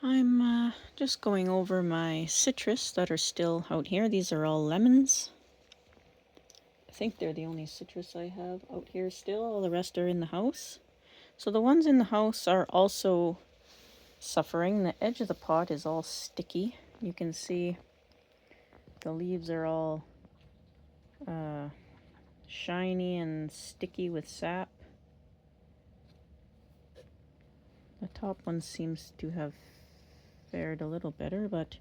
I'm just going over my citrus that are still out here. These are all lemons. I think they're the only citrus I have out here still. All the rest are in the house. So the ones in the house are also suffering. The edge of the pot is all sticky. You can see the leaves are all shiny and sticky with sap. The top one seems to have fared a little better, but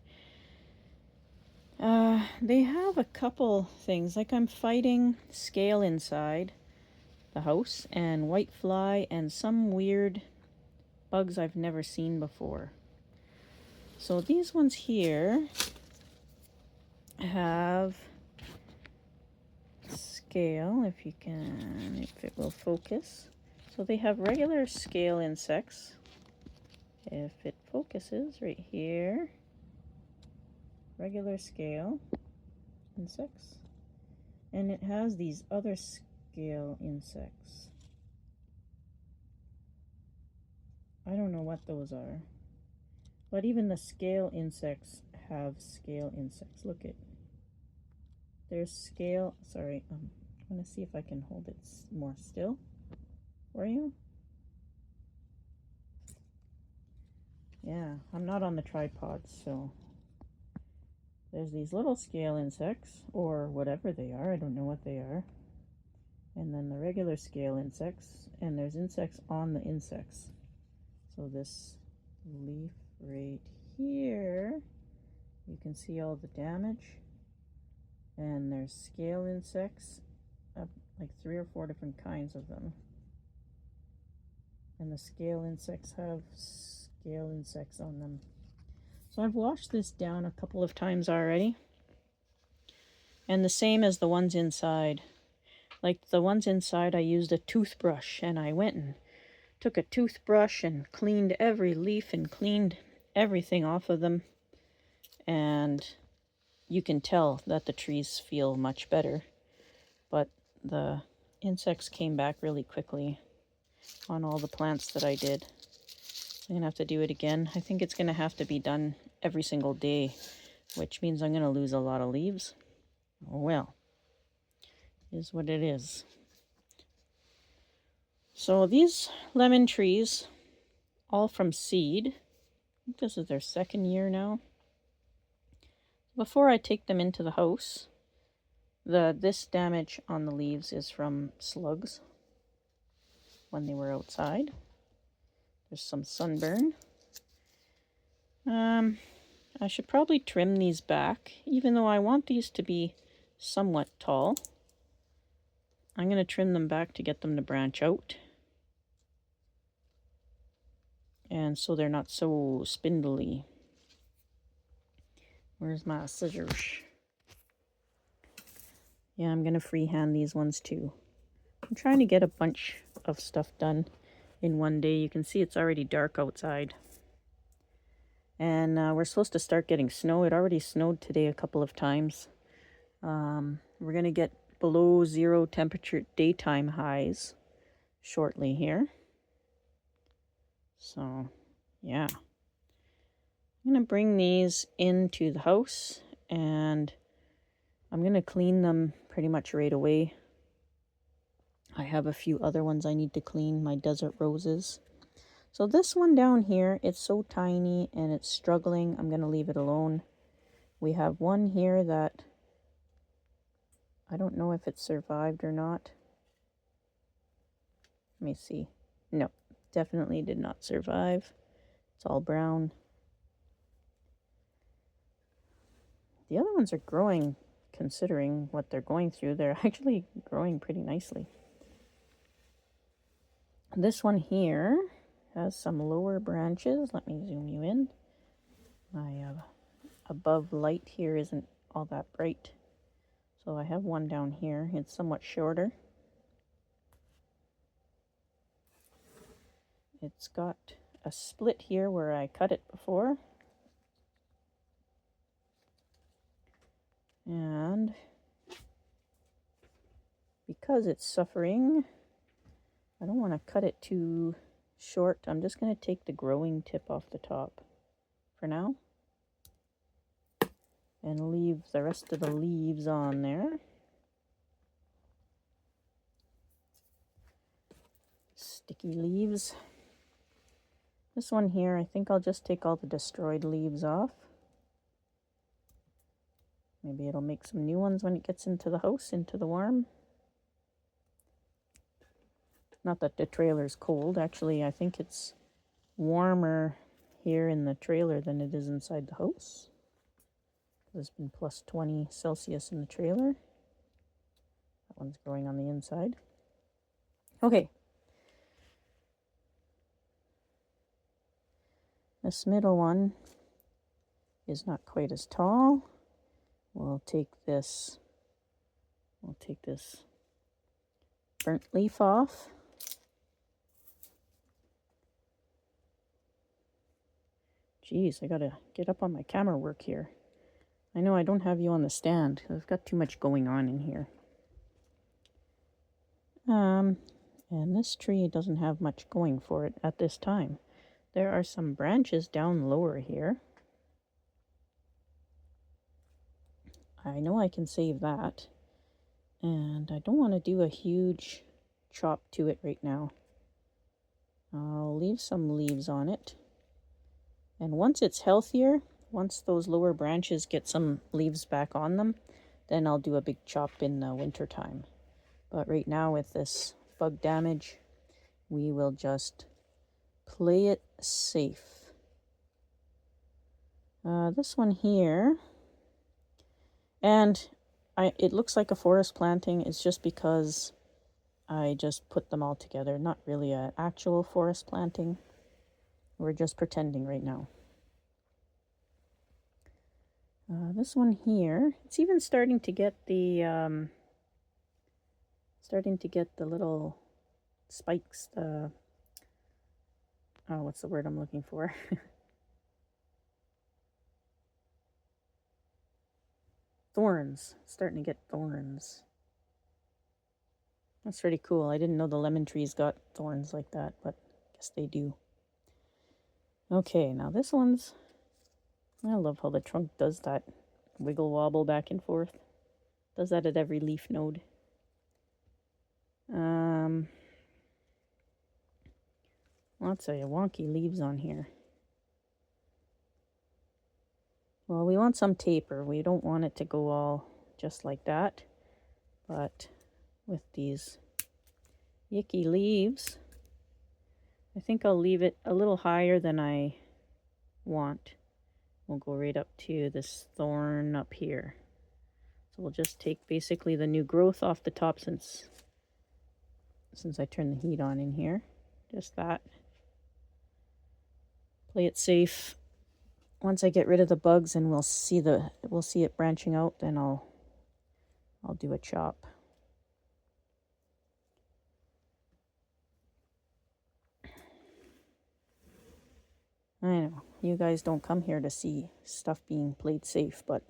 they have a couple things. Like I'm fighting scale inside the house and white fly and some weird bugs I've never seen before. So these ones here have scale, if it will focus. So they have regular scale insects. If it focuses right here, regular scale insects. And it has these other scale insects. I don't know what those are. But even the scale insects have scale insects. Look at, there's scale, sorry, I'm going to see if I can hold it more still for you. Yeah, I'm not on the tripod, so there's these little scale insects, or whatever they are, I don't know what they are. And then the regular scale insects, and there's insects on the insects. So this leaf right here, you can see all the damage. And there's scale insects, like 3 or 4 different kinds of them. And the scale insects have scale insects on them. So I've washed this down a couple of times already. And the same as the ones inside. Like the ones inside, I used a toothbrush, and I went and took a toothbrush and cleaned every leaf and cleaned everything off of them. And you can tell that the trees feel much better. But the insects came back really quickly on all the plants that I did. I'm going to have to do it again. I think it's going to have to be done every single day, which means I'm going to lose a lot of leaves. Oh well, is what it is. So these lemon trees, all from seed. I think this is their second year now. Before I take them into the house, this damage on the leaves is from slugs when they were outside. There's some sunburn. I should probably trim these back, even though I want these to be somewhat tall. I'm going to trim them back to get them to branch out. And so they're not so spindly. Where's my scissors? Yeah, I'm going to freehand these ones too. I'm trying to get a bunch of stuff done in one day. You can see it's already dark outside. And we're supposed to start getting snow. It already snowed today a couple of times. We're going to get below 0 temperature daytime highs shortly here. So, yeah. I'm going to bring these into the house, and I'm going to clean them pretty much right away. I have a few other ones I need to clean, my desert roses. So this one down here, it's so tiny and it's struggling. I'm going to leave it alone. We have one here that I don't know if it survived or not. Let me see. No, definitely did not survive. It's all brown. The other ones are growing, considering what they're going through. They're actually growing pretty nicely. This one here has some lower branches. Let me zoom you in. My above light here isn't all that bright. So I have one down here. It's somewhat shorter. It's got a split here where I cut it before. And because it's suffering, I don't want to cut it too short. I'm just going to take the growing tip off the top. for now. And leave the rest of the leaves on there. Sticky leaves. This one here, I think I'll just take all the destroyed leaves off. Maybe it'll make some new ones when it gets into the house, into the warm. Not that the trailer's cold. Actually, I think it's warmer here in the trailer than it is inside the house. It's been plus 20 Celsius in the trailer. That one's growing on the inside. Okay. This middle one is not quite as tall. We'll take this burnt leaf off. Geez, I gotta get up on my camera work here. I know I don't have you on the stand. I've got too much going on in here. And this tree doesn't have much going for it at this time. There are some branches down lower here. I know I can save that. And I don't want to do a huge chop to it right now. I'll leave some leaves on it. And once it's healthier, once those lower branches get some leaves back on them, then I'll do a big chop in the winter time. But right now with this bug damage, we will just play it safe. This one here, and it looks like a forest planting. It's just because I just put them all together. Not really an actual forest planting. We're just pretending right now. This one here, it's even starting to get the little spikes. What's the word I'm looking for? Thorns. It's starting to get thorns. That's pretty cool. I didn't know the lemon trees got thorns like that, but I guess they do. Okay, now this one's... I love how the trunk does that wiggle wobble back and forth. Does that at every leaf node. Lots of wonky leaves on here. Well, we want some taper. We don't want it to go all just like that. But with these yicky leaves, I think I'll leave it a little higher than I want. We'll go right up to this thorn up here. So we'll just take basically the new growth off the top since I turned the heat on in here. Just that. Play it safe. Once I get rid of the bugs and we'll see it branching out, then I'll do a chop. I know, you guys don't come here to see stuff being played safe, but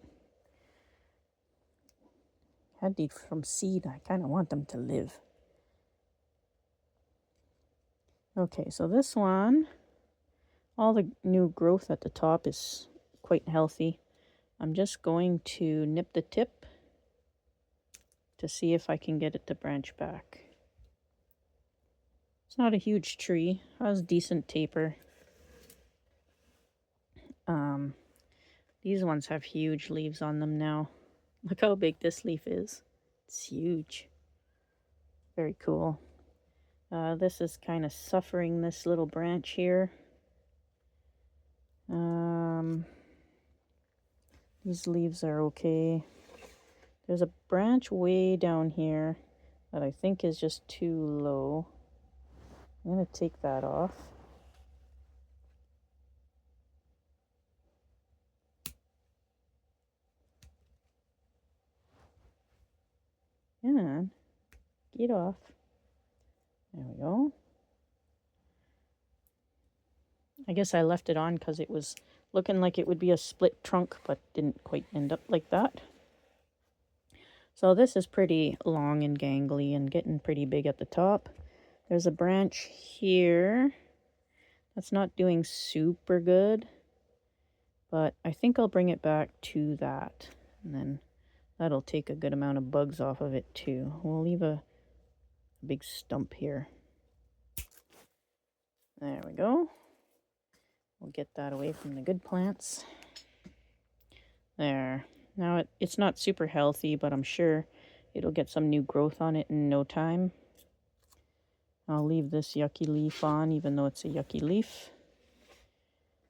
had these from seed, I kind of want them to live. Okay, so this one, all the new growth at the top is quite healthy. I'm just going to nip the tip to see if I can get it to branch back. It's not a huge tree, it has decent taper. These ones have huge leaves on them now. Look how big this leaf is. It's huge. Very cool. This is kind of suffering, this little branch here. These leaves are okay. There's a branch way down here that I think is just too low. I'm going to take that off. And get off. There we go. I guess I left it on because it was looking like it would be a split trunk, but didn't quite end up like that. So this is pretty long and gangly and getting pretty big at the top. There's a branch here that's not doing super good. But I think I'll bring it back to that, and then that'll take a good amount of bugs off of it too. We'll leave a big stump here. There we go. We'll get that away from the good plants. There. Now it's not super healthy, but I'm sure it'll get some new growth on it in no time. I'll leave this yucky leaf on, even though it's a yucky leaf.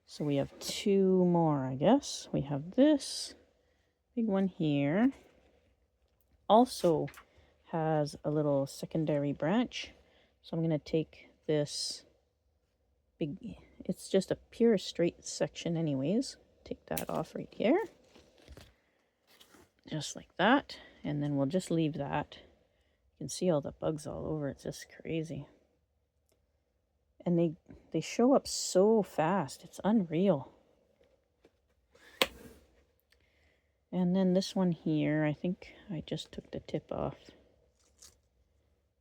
So we have two more, I guess. We have this big one here. Also has a little secondary branch. So I'm going to take this big, it's just a pure straight section anyways. Take that off right here. Just like that, and then we'll just leave that. You can see all the bugs all over. It's just crazy, and they show up so fast. It's unreal. And then this one here, I think I just took the tip off.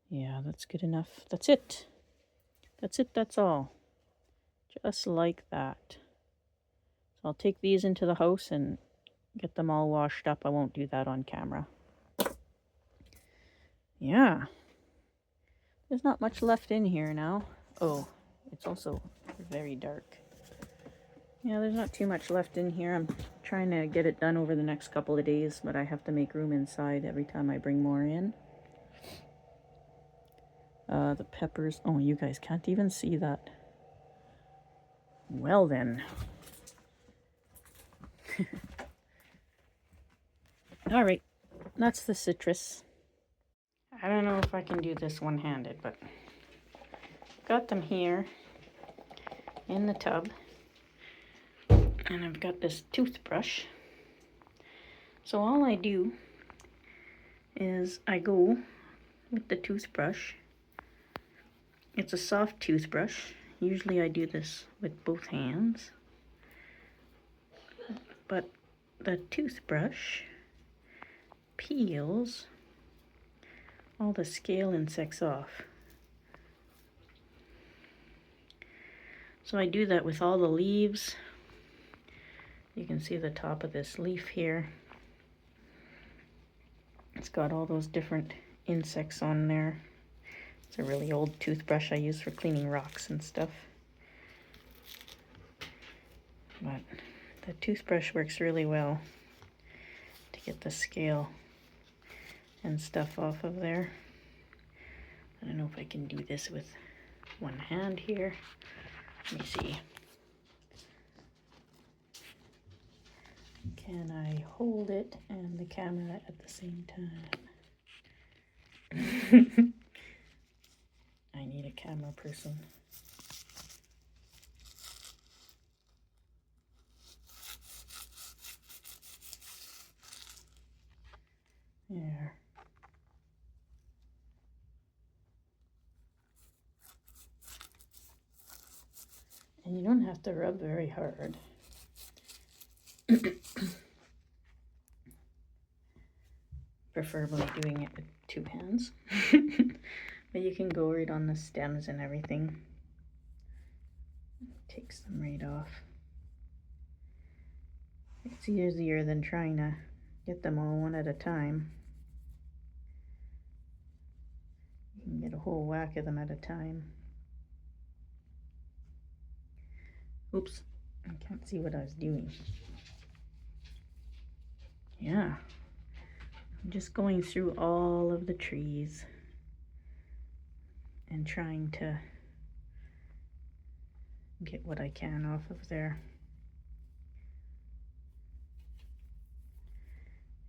Yeah, that's good enough. That's it. That's it. That's all. Just like that. So I'll take these into the house and get them all washed up. I won't do that on camera. Yeah. There's not much left in here now. Oh, it's also very dark. Yeah, there's not too much left in here. I'm trying to get it done over the next couple of days, but I have to make room inside every time I bring more in. The peppers. Oh, you guys can't even see that. Well then. All right, that's the citrus. I don't know if I can do this one-handed, but got them here in the tub, and I've got this toothbrush. So all I do is I go with the toothbrush. It's a soft toothbrush. Usually I do this with both hands, but the toothbrush peels all the scale insects off. So I do that with all the leaves. You can see the top of this leaf here. It's got all those different insects on there. It's a really old toothbrush I use for cleaning rocks and stuff. But the toothbrush works really well to get the scale and stuff off of there. I don't know if I can do this with one hand here. Let me see. Can I hold it and the camera at the same time? I need a camera person. There. And you don't have to rub very hard. Preferably doing it with two hands. But you can go right on the stems and everything. Takes them right off. It's easier than trying to get them all one at a time. You can get a whole whack of them at a time. Oops, I can't see what I was doing. Yeah, I'm just going through all of the trees and trying to get what I can off of there.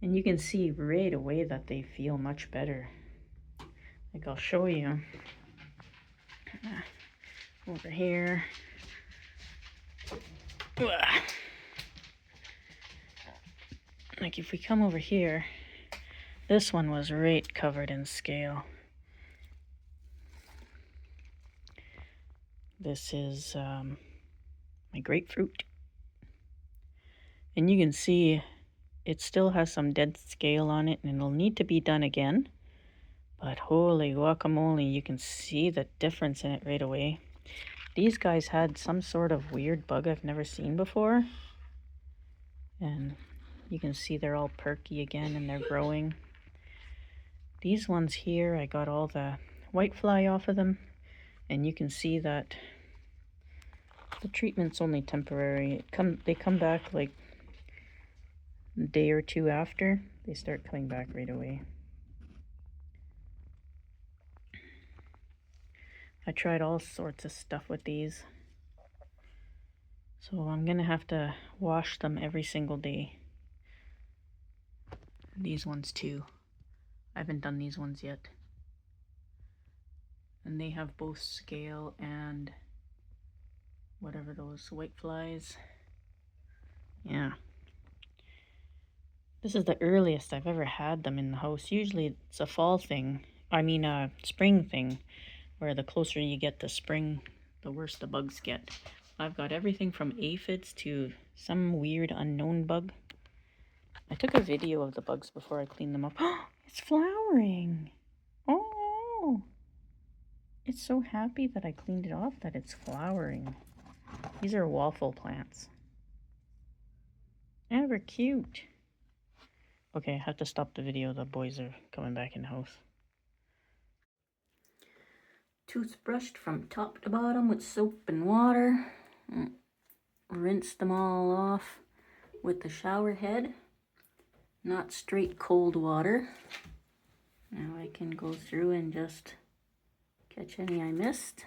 And you can see right away that they feel much better. Like I'll show you over here. Like if we come over here, this one was right covered in scale. This is my grapefruit. And you can see it still has some dead scale on it, and it'll need to be done again. But holy guacamole, you can see the difference in it right away. These guys had some sort of weird bug I've never seen before. And you can see they're all perky again and they're growing. These ones here, I got all the whitefly off of them, and you can see that the treatment's only temporary. They come back like a day or two after. They start coming back right away. I tried all sorts of stuff with these. So I'm gonna have to wash them every single day. These ones too. I haven't done these ones yet. And they have both scale and whatever those whiteflies. Yeah. This is the earliest I've ever had them in the house. Usually it's a fall thing. I mean a spring thing, where the closer you get to spring, the worse the bugs get. I've got everything from aphids to some weird unknown bug. I took a video of the bugs before I cleaned them up. It's flowering. Oh, it's so happy that I cleaned it off that it's flowering. These are waffle plants. Ever cute. Okay, I have to stop the video. The boys are coming back in the house. Toothbrushed from top to bottom with soap and water. Rinsed them all off with the shower head. Not straight cold water. Now I can go through and just catch any I missed.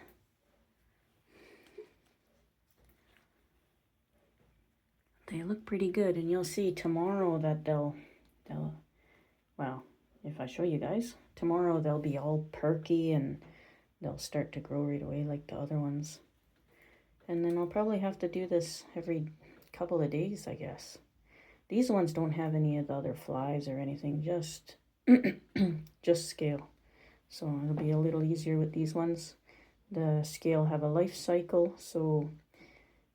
They look pretty good, and you'll see tomorrow that they'll well, if I show you guys, tomorrow they'll be all perky and they'll start to grow right away like the other ones. And then I'll probably have to do this every couple of days, I guess. These ones don't have any of the other flies or anything, just just scale. So it'll be a little easier with these ones. The scale have a life cycle, so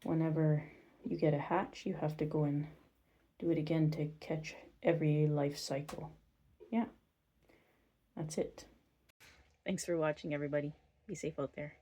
whenever you get a hatch, you have to go and do it again to catch every life cycle. Yeah, that's it. Thanks for watching, everybody. Be safe out there.